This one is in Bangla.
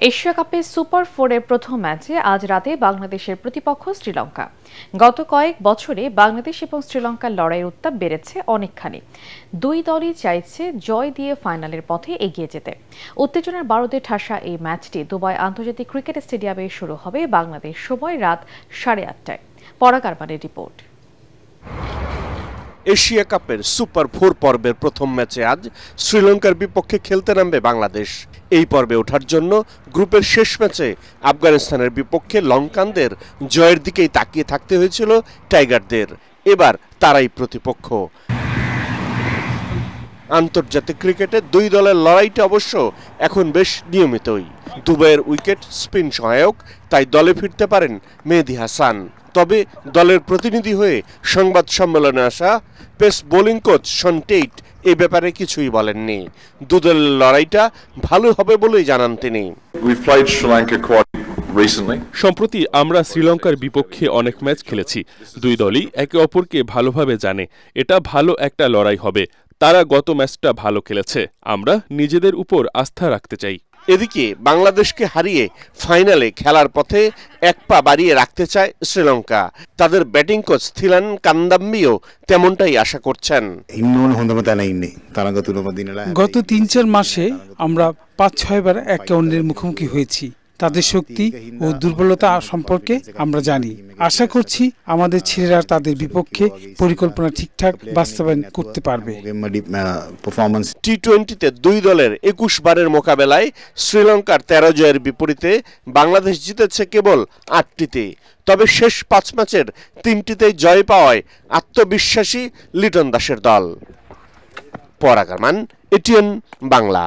এশিয়া কাপে সুপার ফোরের প্রথম ম্যাচে আজ রাতে বাংলাদেশের প্রতিপক্ষ শ্রীলঙ্কা। গত কয়েক বছরে বাংলাদেশ এবং শ্রীলঙ্কার লড়াইয়ের উত্তাপ বেড়েছে অনেকখানি। দুই দলই চাইছে জয় দিয়ে ফাইনালের পথে এগিয়ে যেতে। উত্তেজনার বারুদে ঠাসা এই ম্যাচটি দুবাই আন্তর্জাতিক ক্রিকেট স্টেডিয়ামে শুরু হবে বাংলাদেশ সময় রাত 8:30টায়। পরাগ আরমানের রিপোর্ট। এশিয়া কাপের সুপার ফোর পর্বের প্রথম ম্যাচে আজ শ্রীলঙ্কার বিপক্ষে খেলতে নামবে বাংলাদেশ। এই পর্বে ওঠার জন্য গ্রুপের শেষ ম্যাচে আফগানিস্তানের বিপক্ষে লঙ্কানদের জয়ের দিকেই তাকিয়ে থাকতে হয়েছিল টাইগারদের। এবার তারাই প্রতিপক্ষ। আন্তর্জাতিক ক্রিকেটে দুই দলের লড়াইটা অবশ্য এখন বেশ নিয়মিতই। দুবাইয়ের উইকেট স্পিন সহায়ক, তাই দলে ফিরতে পারেন মেহেদী হাসান। তবে দলের প্রতিনিধি হয়ে সংবাদ সম্মেলনে আসা pace bowling coach Shaun Tait এ ব্যাপারে কিছুই বলেননি। দুদলের লড়াইটা ভালো হবে বলেই জানান তিনি। সম্প্রতি আমরা শ্রীলঙ্কার বিপক্ষে অনেক ম্যাচ খেলেছি। দুই দলই একে অপরকে ভালোভাবে জানে। এটা ভালো একটা লড়াই হবে। তারা গত ম্যাচটা ভালো খেলেছে, আমরা নিজেদের উপর আস্থা রাখতে চাই। এদিকে বাংলাদেশকে হারিয়ে ফাইনালে খেলার পথে এক পা বাড়িয়ে রাখতে চায় শ্রীলঙ্কা। তাদের ব্যাটিং কোচ থিলান কান্দাম্বিও তেমনটাই আশা করছেন। গত ৩-৪ মাসে আমরা ৫-৬ বার একে অন্যের মুখোমুখি হয়েছি। তাদের শক্তি ও দুর্বলতা সম্পর্কে আমরা জানি। আশা করছি আমাদের ছেলেরা তাদের বিপক্ষে পরিকল্পনা ঠিকঠাক বাস্তবায়ন করতে পারবে। টি-20তে দুই দলের ২১ বারের মোকাবেলায় শ্রীলঙ্কার ১৩ জয়ের বিপরীতে বাংলাদেশ জিতেছে কেবল ৮টিতে। তবে শেষ ৫ ম্যাচের ৩টিতেই জয় পাওয়ায় আত্মবিশ্বাসী লিটন দাসের দল। পরাগ আরমান, এটিএন বাংলা।